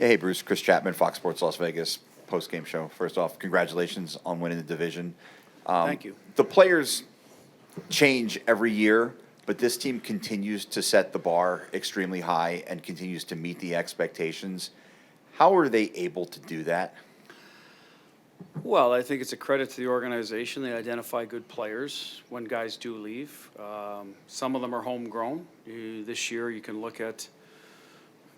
Hey, Bruce. Chris Chapman, Fox Sports Las Vegas, post-game show. First off, congratulations on winning the division. Thank you. The players change every year, but this team continues to set the bar extremely high and continues to meet the expectations. How are they able to do that? Well, I think it's a credit to the organization. They identify good players when guys do leave. Some of them are homegrown. This year, you can look at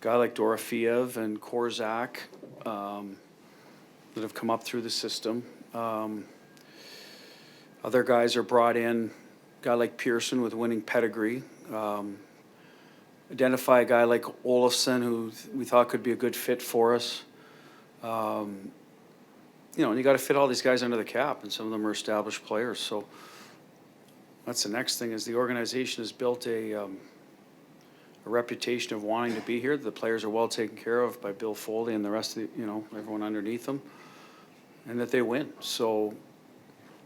a guy like Dorofeev and Korzak that have come up through the system. Other guys are brought in. A guy like Pearson with winning pedigree. Identify a guy like Olofsson, who we thought could be a good fit for us. And you got to fit all these guys under the cap, and some of them are established players. So that's the next thing, is the organization has built a reputation of wanting to be here. The players are well taken care of by Bill Foley and the rest of the, everyone underneath them, and that they win. So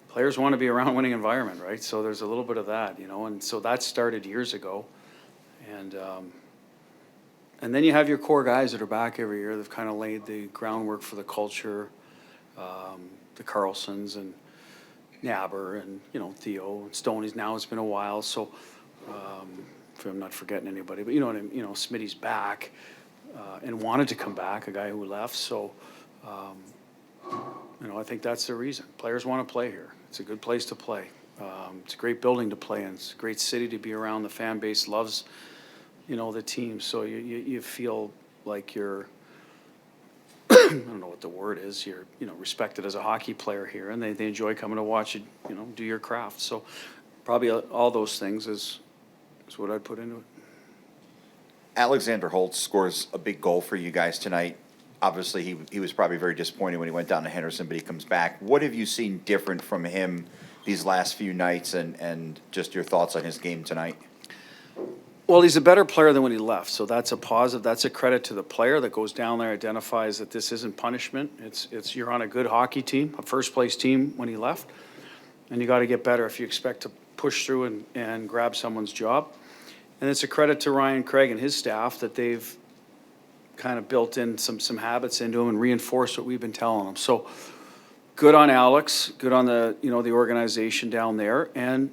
players want to be around a winning environment, right? So there's a little bit of that, and so that started years ago. And then you have your core guys that are back every year. They've kind of laid the groundwork for the culture. The Carlsons and Nabber and Theo and Stoney's now. It's been a while, so if I'm not forgetting anybody, but Smitty's back and wanted to come back. A guy who left, so I think that's the reason. Players want to play here. It's a good place to play. It's a great building to play in. It's a great city to be around. The fan base loves the team, so you feel like you're. I don't know what the word is. You're, respected as a hockey player here, and they enjoy coming to watch you, do your craft. So probably all those things is what I'd put into it. Alexander Holtz scores a big goal for you guys tonight. Obviously, he was probably very disappointed when he went down to Henderson, but he comes back. What have you seen different from him these last few nights, and just your thoughts on his game tonight? Well, he's a better player than when he left, so that's a positive. That's a credit to the player that goes down there, identifies that this isn't punishment. It's you're on a good hockey team, a first-place team when he left, and you got to get better if you expect to push through and grab someone's job. And it's a credit to Ryan Craig and his staff that they've kind of built in some habits into him and reinforced what we've been telling them. So good on Alex, good on the the organization down there. And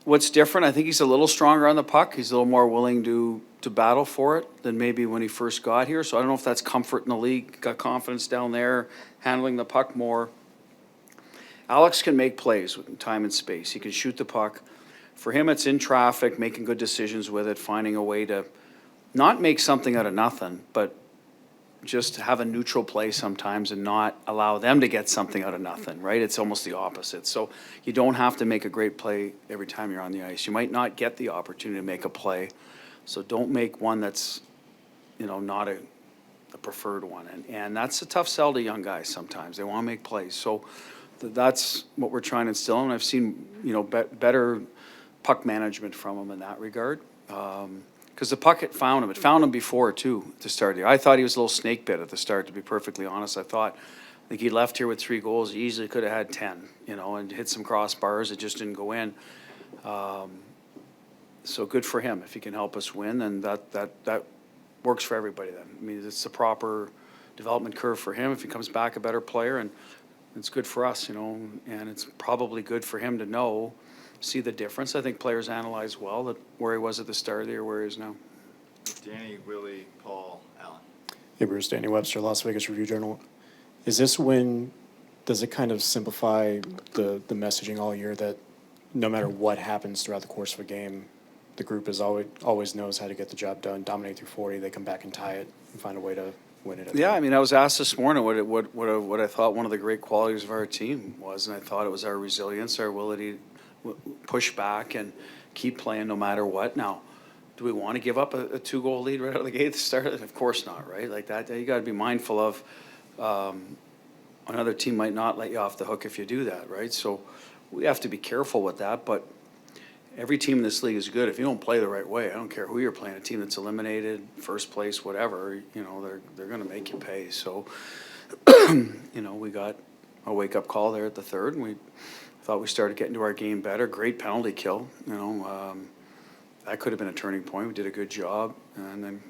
what's different, I think he's a little stronger on the puck. He's a little more willing to battle for it than maybe when he first got here. So I don't know if that's comfort in the league, got confidence down there, handling the puck more. Alex can make plays with time and space. He can shoot the puck. For him, it's in traffic, making good decisions with it, finding a way to not make something out of nothing, but just have a neutral play sometimes and not allow them to get something out of nothing, right? It's almost the opposite. So you don't have to make a great play every time you're on the ice. You might not get the opportunity to make a play, so don't make one that's, not a preferred one. And that's a tough sell to young guys sometimes. They want to make plays. So that's what we're trying to instill, and I've seen, better puck management from them in that regard. Because the puck had found him. It found him before, too, at the start of the year. I thought he was a little snake bit at the start, to be perfectly honest. I think he left here with 3 goals. He easily could have had 10, and hit some crossbars. It just didn't go in. So good for him. If he can help us win, then that works for everybody then. I mean, it's the proper development curve for him. If he comes back a better player, and it's good for us, and it's probably good for him to see the difference. I think players analyze well that where he was at the start of the year, where he is now. Danny, Willie, Paul, Allen. Hey Bruce, Danny Webster, Las Vegas Review-Journal. Does it kind of simplify the messaging all year that no matter what happens throughout the course of a game, the group is always knows how to get the job done, dominate through 40, they come back and tie it and find a way to win it? Yeah, I mean, I was asked this morning what I thought one of the great qualities of our team was, and I thought it was our resilience, our ability to push back and keep playing no matter what. Now, do we want to give up a 2-goal lead right out of the gate at the start? Of course not, right? Like that, you got to be mindful of another team might not let you off the hook if you do that, right? So we have to be careful with that, but every team in this league is good. If you don't play the right way, I don't care who you're playing, a team that's eliminated, first place, whatever, they're going to make you pay. So, we got a wake-up call there at the third, and we thought we started getting to our game better. Great penalty kill, that could have been a turning point. We did a good job, and then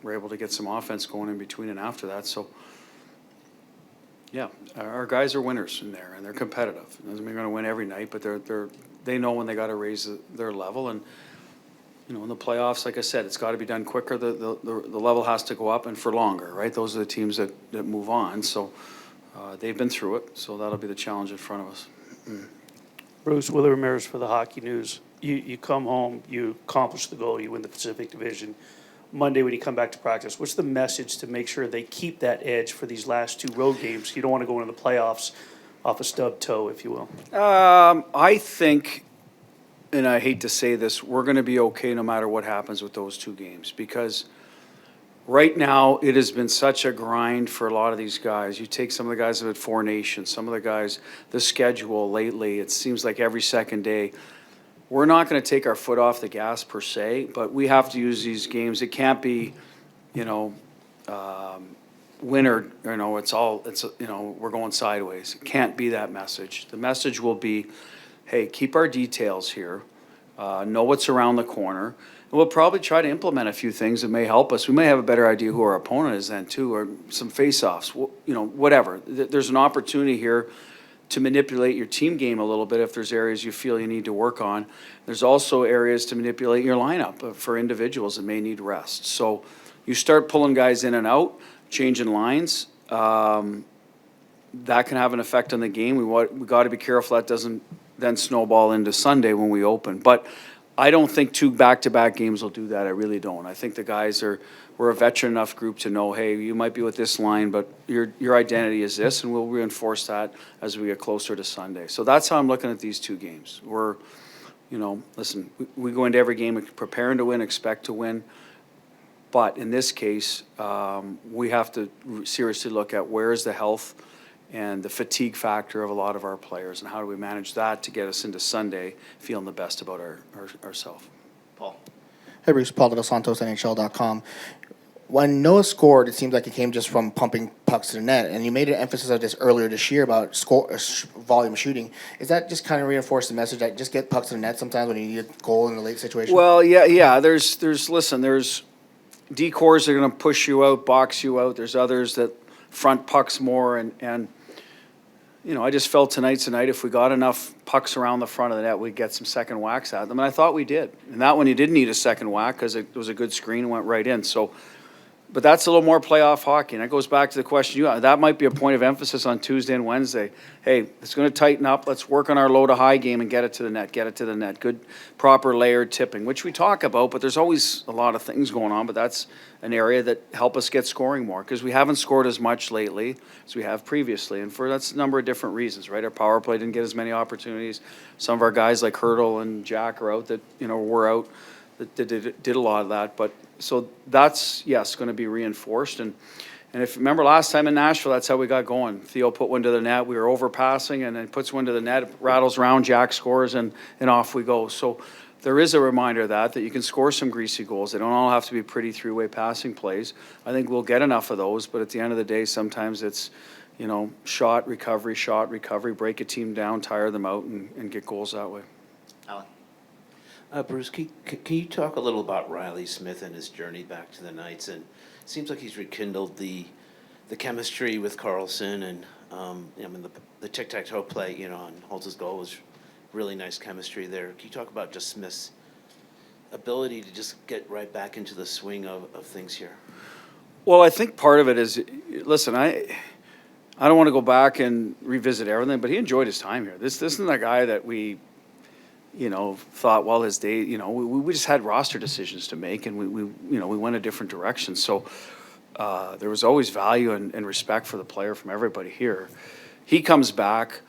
we're able to get some offense going in between and after that. So, yeah, our guys are winners in there, and they're competitive. It doesn't mean they're going to win every night, but they know when they got to raise their level. And in the playoffs, like I said, it's got to be done quicker. The level has to go up and for longer, right? Those are the teams that move on. So they've been through it. So that'll be the challenge in front of us. Bruce, Willie Ramirez for the Hockey News. You come home, you accomplish the goal, you win the Pacific Division. Monday when you come back to practice, what's the message to make sure they keep that edge for these last two road games? You don't want to go into the playoffs off a stub toe, if you will. I think, and I hate to say this, we're going to be okay no matter what happens with those two games, because right now it has been such a grind for a lot of these guys. You take some of the guys that have had 4 nations, some of the guys, the schedule lately, it seems like every second day. We're not going to take our foot off the gas per se, but we have to use these games. It can't be, winner, we're going sideways. It can't be that message. The message will be, hey, keep our details here, know what's around the corner, and we'll probably try to implement a few things that may help us. We may have a better idea who our opponent is then too, or some face-offs, whatever. There's an opportunity here to manipulate your team game a little bit if there's areas you feel you need to work on. There's also areas to manipulate your lineup for individuals that may need rest. So you start pulling guys in and out, changing lines, that can have an effect on the game. We got to be careful that doesn't then snowball into Sunday when we open. But I don't think 2 back-to-back games will do that. I really don't. I think the guys we're a veteran enough group to know, hey, you might be with this line, but your identity is this, and we'll reinforce that as we get closer to Sunday. So that's how I'm looking at these 2 games. We're, listen, we go into every game preparing to win, expect to win. But in this case, we have to seriously look at where is the health and the fatigue factor of a lot of our players, and how do we manage that to get us into Sunday feeling the best about ourselves. Paul. Hey, Bruce. Paul Dos Santos, NHL.com. When Noah scored, it seems like it came just from pumping pucks to the net, and you made an emphasis of this earlier this year about volume shooting. Is that just kind of reinforce the message that just get pucks to the net sometimes when you need a goal in a late situation? Well, yeah. There's decors that are going to push you out, box you out. There's others that front pucks more, and I just felt tonight, if we got enough pucks around the front of the net, we'd get some second whacks at them, and I thought we did. And that one, you didn't need a second whack because it was a good screen and went right in. So, but that's a little more playoff hockey, and that goes back to the question that might be a point of emphasis on Tuesday and Wednesday. Hey, it's going to tighten up. Let's work on our low to high game and get it to the net. Good, proper layered tipping, which we talk about, but there's always a lot of things going on, but that's an area that help us get scoring more, because we haven't scored as much lately as we have previously, and that's a number of different reasons, right? Our power play didn't get as many opportunities. Some of our guys like Hurdle and Jack are out that, were out that did a lot of that, but so that's, yes, going to be reinforced. And if you remember last time in Nashville, that's how we got going. Theo put one to the net. We were overpassing, and then puts one to the net, rattles around, Jack scores, and off we go. So there is a reminder that you can score some greasy goals. They don't all have to be pretty 3-way passing plays. I think we'll get enough of those, but at the end of the day, sometimes it's, shot, recovery, break a team down, tire them out, and get goals that way. Alan. Bruce, can you talk a little about Riley Smith and his journey back to the Knights? And it seems like he's rekindled the chemistry with Carlson, and the tic-tac-toe play, on Holtz's goal was really nice chemistry there. Can you talk about just Smith's ability to just get right back into the swing of things here? Well, I think part of it is, listen, I don't want to go back and revisit everything, but he enjoyed his time here. This isn't a guy that we thought, well, his day, we just had roster decisions to make, and we went a different direction. So there was always value and respect for the player from everybody here. He comes back.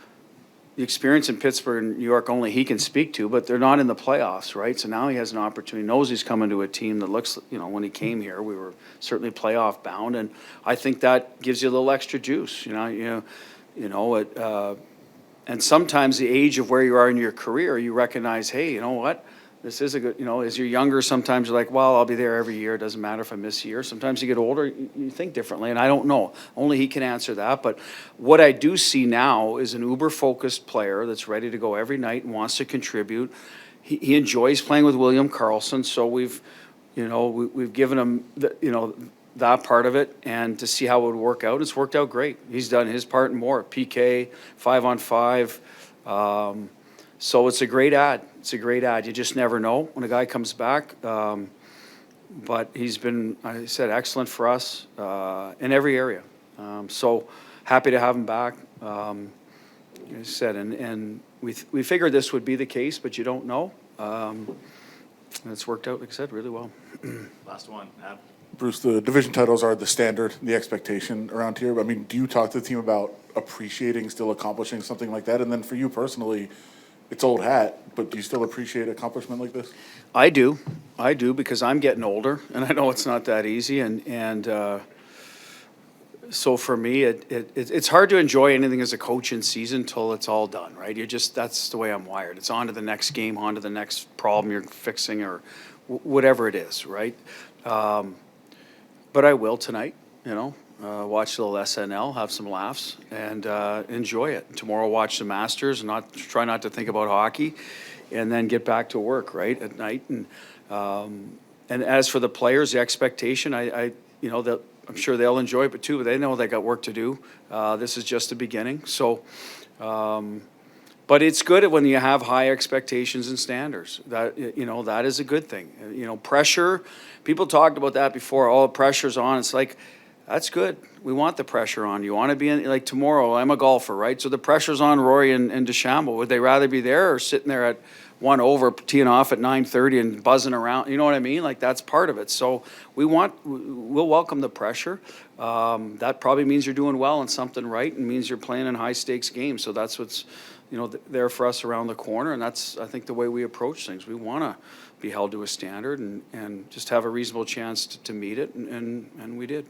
The experience in Pittsburgh and New York only he can speak to, but they're not in the playoffs, right? So now he has an opportunity, knows he's coming to a team that looks, when he came here, we were certainly playoff bound, and I think that gives you a little extra juice, and sometimes the age of where you are in your career, you recognize, hey, you know what? This is a good, as you're younger, sometimes you're like, well, I'll be there every year. It doesn't matter if I miss a year. Sometimes you get older, you think differently, and I don't know. Only he can answer that. But what I do see now is an uber-focused player that's ready to go every night and wants to contribute. He enjoys playing with William Karlsson, so we've You know, we've given him, that part of it, and to see how it would work out, it's worked out great. He's done his part and more, PK, 5-on-5. So it's a great ad. It's a great ad. You just never know when a guy comes back. But he's been, I said, excellent for us in every area. So happy to have him back. Like I said, and we figured this would be the case, but you don't know. And it's worked out, like I said, really well. Last one, Ab. Bruce, the division titles are the standard, the expectation around here. I mean, do you talk to the team about appreciating still accomplishing something like that? And then for you personally, it's old hat, but do you still appreciate accomplishment like this? I do, because I'm getting older, and I know it's not that easy, and so for me, it's hard to enjoy anything as a coach in season till it's all done, right? That's the way I'm wired. It's on to the next game, on to the next problem you're fixing, or whatever it is, right? But I will tonight, watch a little SNL, have some laughs, and enjoy it. Tomorrow, watch the Masters, and try not to think about hockey, and then get back to work, right, at night. And as for the players, the expectation, I'm sure they'll enjoy it too, but they know they got work to do. This is just the beginning. So, but it's good when you have high expectations and standards. That is a good thing. Pressure. People talked about that before. All the pressure's on. It's like, that's good. We want the pressure on. You want to be in, like tomorrow, I'm a golfer, right? So the pressure's on Rory and DeChambeau. Would they rather be there or sitting there at 1 over, teeing off at 9:30 and buzzing around? You know what I mean? Like, that's part of it. So we'll welcome the pressure. That probably means you're doing well and something right, and means you're playing in high stakes games. So that's what's, there for us around the corner. And that's, I think, the way we approach things. We want to be held to a standard and just have a reasonable chance to meet it. And we did.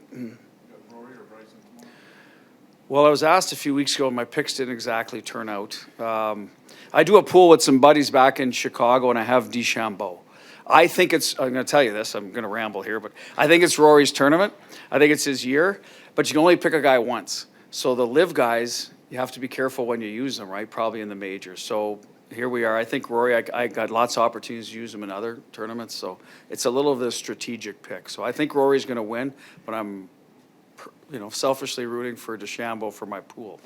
Well, I was asked a few weeks ago, and my picks didn't exactly turn out. I do a pool with some buddies back in Chicago, and I have DeChambeau. I think I'm going to tell you this, I'm going to ramble here, but I think it's Rory's tournament. I think it's his year, but you can only pick a guy once. So the live guys, you have to be careful when you use them, right? Probably in the majors. So here we are. I think Rory, I got lots of opportunities to use him in other tournaments, so it's a little of a strategic pick. So I think Rory's going to win, but I'm selfishly rooting for DeChambeau for my pool.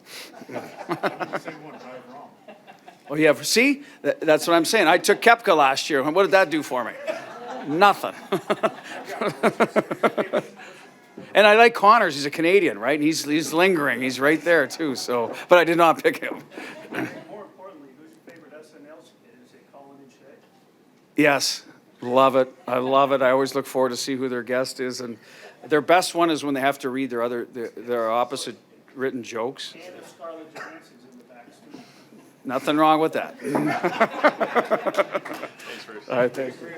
Oh, yeah, see? That's what I'm saying. I took Koepka last year. What did that do for me? Nothing. And I like Connors. He's a Canadian, right? He's lingering. He's right there, too. So, but I did not pick him. More importantly, who's your favorite SNL skit? Is it Colin and Shay? Yes, love it. I love it. I always look forward to see who their guest is. And their best one is when they have to read their opposite written jokes. And if Scarlett Johansson's in the back too. Nothing wrong with that. Thanks, Bruce. All right, thank you.